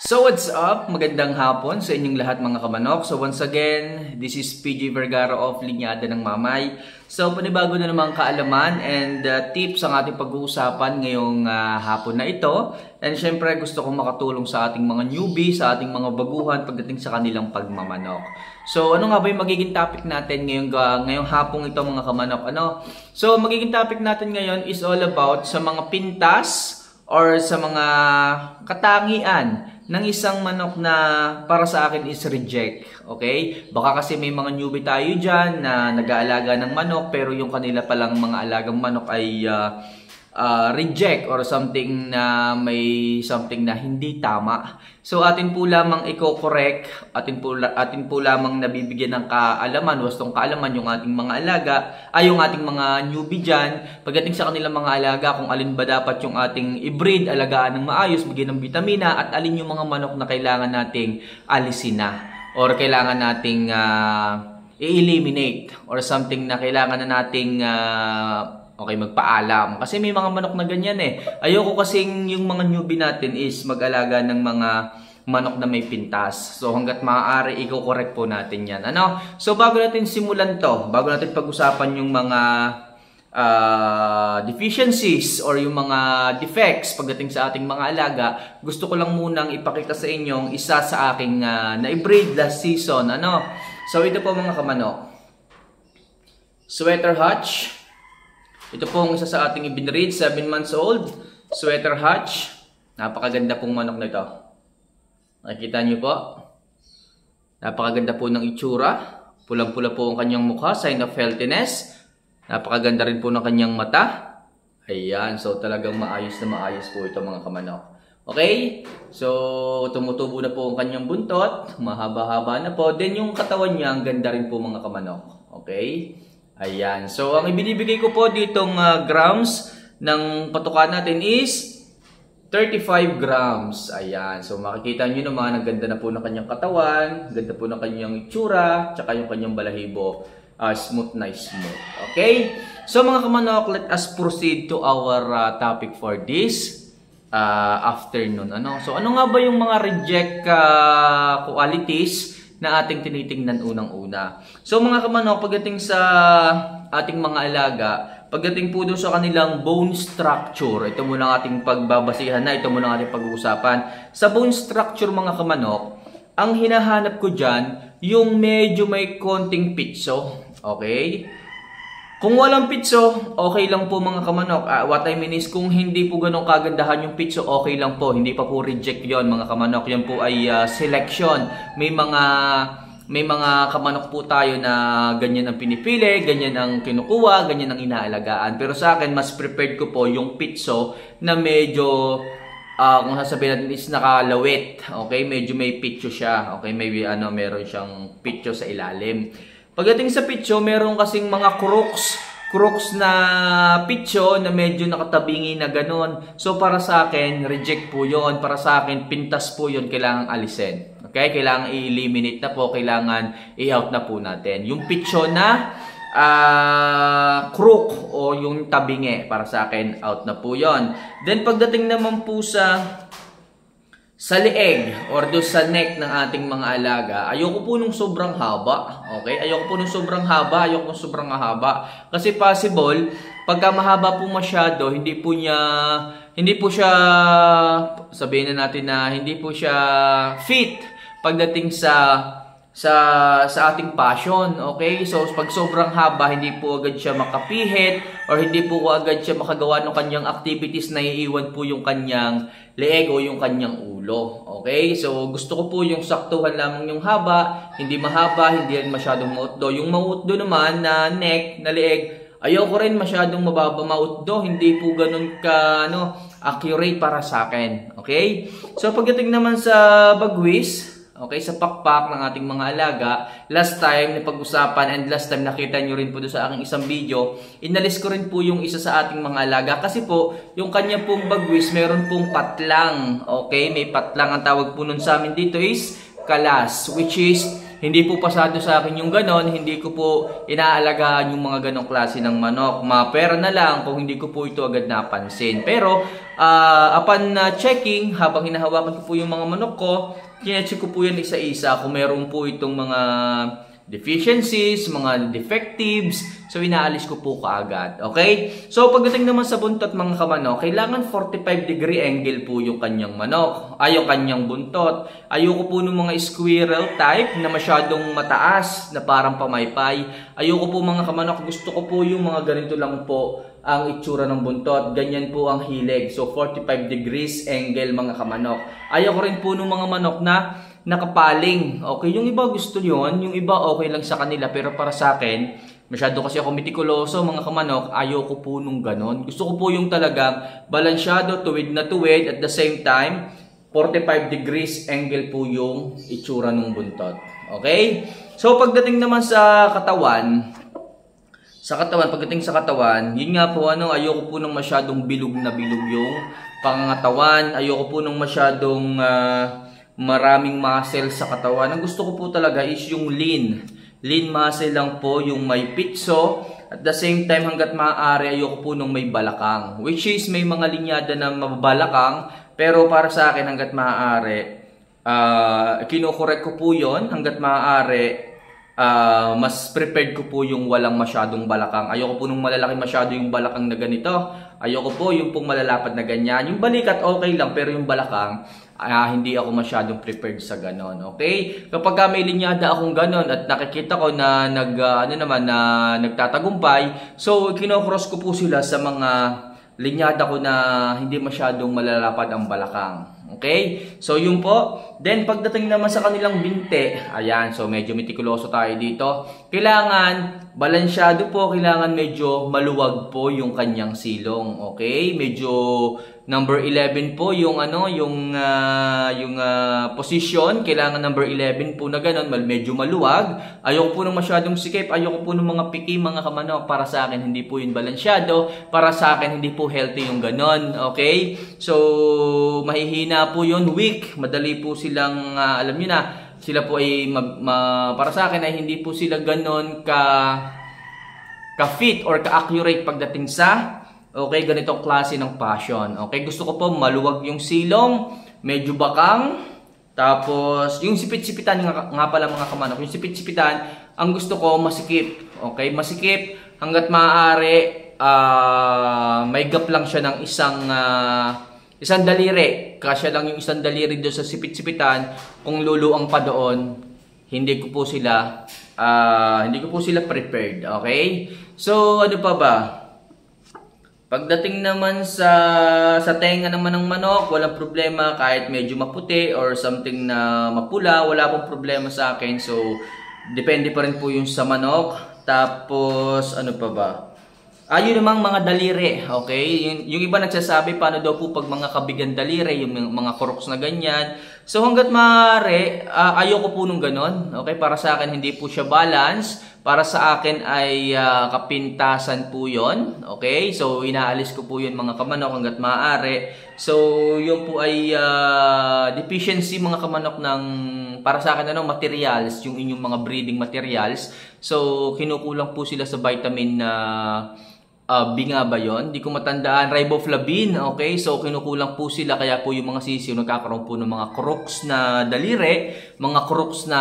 So what's up? Magandang hapon sa inyong lahat mga kamanok. So once again, this is PJ Vergara of Linyada ng Mamay. So panibago na namang kaalaman and tips ang ating pag-uusapan ngayong hapon na ito. And syempre gusto kong makatulong sa ating mga newbie, sa ating mga baguhan pagdating sa kanilang pagmamanok. So ano nga ba yung magiging topic natin ngayong hapong ito mga kamanok? So magiging topic natin ngayon is all about sa mga pintas or sa mga katangian ng isang manok na para sa akin is reject. Okay? Baka kasi may mga newbie tayo dyan na nag-aalaga ng manok pero yung kanila palang mga alagang manok ay reject or something na may something na hindi tama. So atin po lamang i-correct, atin po lamang nabibigyan ng kaalaman, wastong kaalaman yung ating mga alaga, yung ating mga newbie dyan, pagdating sa kanilang mga alaga kung alin ba dapat yung ating i-breed, alagaan ng maayos, bigyan ng vitamina at alin yung mga manok na kailangan nating alisin na or kailangan nating i-eliminate or something na kailangan na nating magpaalam. Kasi may mga manok na ganyan eh. Ayoko kasing yung mga newbie natin is mag-alaga ng mga manok na may pintas. So hanggat maaari, i-correct po natin yan. So bago natin simulan to, bago natin pag-usapan yung mga deficiencies or yung mga defects pagdating sa ating mga alaga, gusto ko lang munang ipakita sa inyong isa sa aking na-breed last season. So ito po mga kamanok. Sweater Hutch. Ito pong isa sa ating ibinread, 7 months old, Sweater Hutch. Napakaganda pong manok na ito. Nakikita niyo po? Napakaganda po ng itsura. Pulang-pula po ang kanyang mukha, sign of healthiness. Napakaganda rin po ng kanyang mata. Ayan, so talagang maayos na maayos po ito mga kamanok. Okay? So, tumutubo na po ang kanyang buntot. Mahaba-haba na po. Then yung katawan niya, ang ganda rin po mga kamanok. Okay? Ayan. So, ang ibinibigay ko po ditong grams ng patukan natin is 35 grams. Ayan. So, makikita nyo naman, ang ganda na po ng kanyang katawan, ganda po ng kanyang itsura, tsaka yung kanyang balahibo, smooth na smooth. Okay? So, mga kamanok, let us proceed to our topic for this afternoon. So, ano nga ba yung mga reject qualities na ating tinitingnan unang-una? So mga kamanok, pagdating sa ating mga alaga, pagdating po doon sa kanilang bone structure, ito muna ating pagbabasihan na, ito muna ating pag-uusapan. Sa bone structure mga kamanok, ang hinahanap ko dyan, yung medyo may konting pitso. Okay? Kung walang pitso, okay lang po mga kamanok. What I mean is, kung hindi po ganun kagandahan yung pitso, okay lang po. Hindi pa po reject yon mga kamanok. Yan po ay selection. May mga kamanok po tayo na ganyan ang pinipili, ganyan ang kinukuha, ganyan ang inaalagaan. Pero sa akin, mas prepared ko po yung pitso na medyo, kung sasabihin natin is nakalawit. Okay? Medyo may pitso siya. Okay? Maybe meron siyang pitso sa ilalim. Pagdating sa pitso, meron kasing mga crooks na pitso na medyo nakatabingi na ganon. So para sa akin, reject po yon. Para sa akin, pintas po yon. Kailangan alisin. Okay? Kailangan i-eliminate na po. Kailangan i-out na po natin. Yung pitso na crook o yung tabingi, para sa akin, out na po yon. Then pagdating naman po sa leeg or do sa neck ng ating mga alaga, ayoko po nung sobrang haba. Okay? Ayoko po nung sobrang haba, ayoko nung sobrang haba. Kasi possible, pagka mahaba po masyado, hindi po siya, sabihin na natin na hindi po siya fit pagdating sa ating passion. Okay? So pag sobrang haba, hindi po agad siya makapihit or hindi po agad siya makagawa ng kanyang activities na iiwan po yung kanyang leeg o yung kanyang ulo. Okay? So gusto ko po yung saktuhan lamang yung haba, hindi mahaba, hindi rin masyadong mautdo. Yung mautdo naman na neck, na leeg, ayoko rin masyadong mababa mautdo, hindi po ganun ka accurate para sa akin. Okay? So pagdating naman sa bagwis, okay, sa pakpak ng ating mga alaga, last time na pag-usapan and last time nakita nyo rin po doon sa aking isang video, inalis ko rin po yung isa sa ating mga alaga kasi po, yung kanya pong bagwis, meron pong patlang. Okay, may patlang. Ang tawag po nun sa amin dito is kalas, which is hindi po pasado sa akin yung ganon, hindi ko po inaalagaan yung mga ganong klase ng manok. Mapera na lang kung hindi ko po ito agad napansin. Pero upon checking, habang hinahawakan ko po yung mga manok ko, kine-check ko po yan isa-isa kung meron po itong mga deficiencies, mga defectives. So, inaalis ko po kaagad. Okay? So, pagdating naman sa buntot mga kamanok, kailangan 45-degree angle po yung kanyang manok. Yung kanyang buntot. Ayoko po ng mga squirrel type na masyadong mataas, na parang pamaypay. Ayoko po mga kamanok. Gusto ko po yung mga ganito lang po ang itsura ng buntot. Ganyan po ang hilig. So, 45 degrees angle mga kamanok. Ayoko rin po ng mga manok na nakapaling. Okay, yung iba gusto yun, yung iba okay lang sa kanila, pero para sa akin, masyado kasi ako mitikuloso mga kamanok, ayoko po nung ganon. Gusto ko po yung talagang balansyado, tuwid na tuwid, at the same time, 45 degrees angle po yung itsura ng buntot. Okay? So, pagdating naman sa katawan, pagdating sa katawan, yun nga po, ayoko po nung masyadong bilog na bilog yung pangangatawan, ayoko po nung masyadong maraming muscle sa katawan. Ang gusto ko po talaga is yung lean muscle lang po, yung may pitso. At the same time, hanggat maaari, ayoko po nung may balakang. Which is, may mga linyada na mabalakang. Pero para sa akin, hanggat maaari, kinokorek ko po yon. Hanggat maaari, mas prepared ko po yung walang masyadong balakang. Ayoko po nung malalaki masyado yung balakang na ganito. Ayoko po yung pong malalapad na ganyan. Yung balikat okay lang, pero yung balakang, hindi ako masyadong prepared sa ganon. Okay? Kapag may linyada akong ganon at nakikita ko na nagtatagumpay, so kinocross ko po sila sa mga linyada ko na hindi masyadong malalapad ang balakang. Okay? So, yun po. Then, pagdating naman sa kanilang binte, ayan, so medyo mitikuloso tayo dito. Kailangan, balansyado po, kailangan medyo maluwag po yung kanyang silong. Okay? Medyo number 11 po yung position. Kailangan number 11 po na ganun, medyo maluwag. Ayoko po ng masyadong sikip, ayoko po ng mga piki, mga kamanok. Para sa akin, hindi po yun balansyado. Para sa akin, hindi po healthy yung ganun. Okay? So, mahihina po yun, weak. Madali po silang, alam nyo na, sila po ay, para sa akin ay hindi po sila ganun ka-fit or ka-accurate pagdating sa okay, ganitong klase ng passion. Okay, gusto ko po maluwag yung silong, medyo bakang, tapos yung sipit-sipitan nga pala mga kamanok, yung sipit-sipitan, ang gusto ko masikip. Okay, masikip hanggat maaari, may gap lang siya ng isang daliri. Kasya lang yung isang daliri doon sa sipit-sipitan. Kung luluang pa doon, hindi ko po sila prepared. Okay? So, ano pa ba? Pagdating naman sa tenga naman ng manok, walang problema kahit medyo maputi or something na mapula, wala pong problema sa akin. So, depende pa rin po yung sa manok. Tapos, ano pa ba? Yun namang mga daliri, okay? Yung iba nagsasabi, paano daw po pag mga kabigan daliri, yung mga crooks na ganyan. So, hanggat maaari, ayoko po nung ganon, okay? Para sa akin, hindi po siya balance. Para sa akin ay kapintasan po yon, okay? So, inaalis ko po yun mga kamanok hanggat maaari. So, yun po ay deficiency mga kamanok ng, para sa akin, materials, yung inyong mga breeding materials. So, kinukulang po sila sa vitamin na binga ba yun? Hindi ko matandaan. Riboflavin, okay? So, kinukulang po sila. Kaya po yung mga sisiyo nagkakaroon po ng mga crooks na daliri, mga crooks na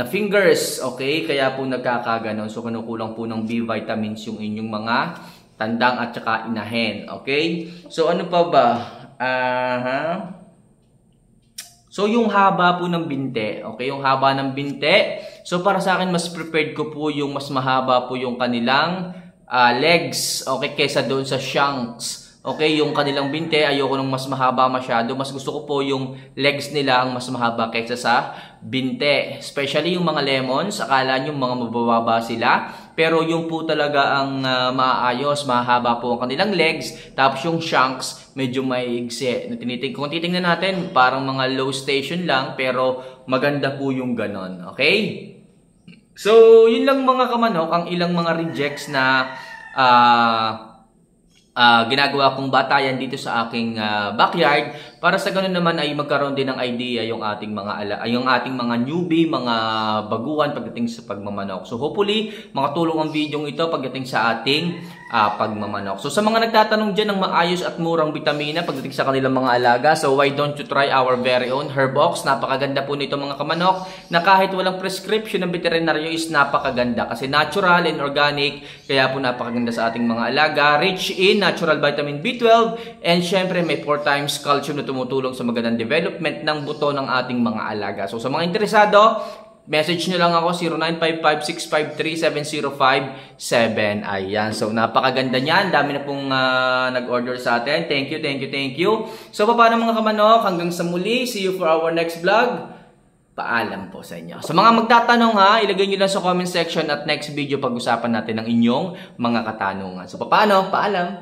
fingers, okay? Kaya po nagkakaganon. So, kinukulang po ng B vitamins yung inyong mga tandang at saka inahin, okay? So, ano pa ba? So, yung haba po ng binte, okay? Yung haba ng binte. So, para sa akin, mas prepared ko po yung mas mahaba po yung kanilang legs, okay, kesa doon sa shanks. Okay, yung kanilang binte, ayoko nung mas mahaba masyado. Mas gusto ko po yung legs nila ang mas mahaba kaysa sa binte. Especially yung mga lemons, akala nyo mga mabababa sila. Pero yung po talaga ang maayos, mahaba po ang kanilang legs. Tapos yung shanks, medyo maiigsi. Kung titingnan natin, parang mga low station lang, pero maganda po yung ganon. Okay? So, yun lang mga kamanok, ang ilang mga rejects na ginagawa kong batayan dito sa aking backyard para sa ganun naman ay magkaroon din ng idea yung ating mga newbie, mga baguhan pagdating sa pagmamanok. So hopefully makatulong ang video ito pagdating sa ating pagmamanok. So sa mga nagtatanong dyan ng maayos at murang bitamina pagdating sa kanilang mga alaga, so why don't you try our very own Herbox? Napakaganda po nito mga kamanok na kahit walang prescription ng veterinaryo is napakaganda kasi natural and organic, kaya po napakaganda sa ating mga alaga. Rich in natural vitamin B12 and syempre may 4 times calcium na tumutulong sa magandang development ng buto ng ating mga alaga. So sa mga interesado, message nyo lang ako 0955-653-7057. Ayan. So napakaganda niyan. Dami na pong nag-order sa atin. Thank you, thank you, thank you. So paano mga kamanok? Hanggang sa muli. See you for our next vlog. Paalam po sa inyo. Sa mga magtatanong ilagay nyo lang sa comment section at next video pag-usapan natin ang inyong mga katanungan. So paano? Paalam!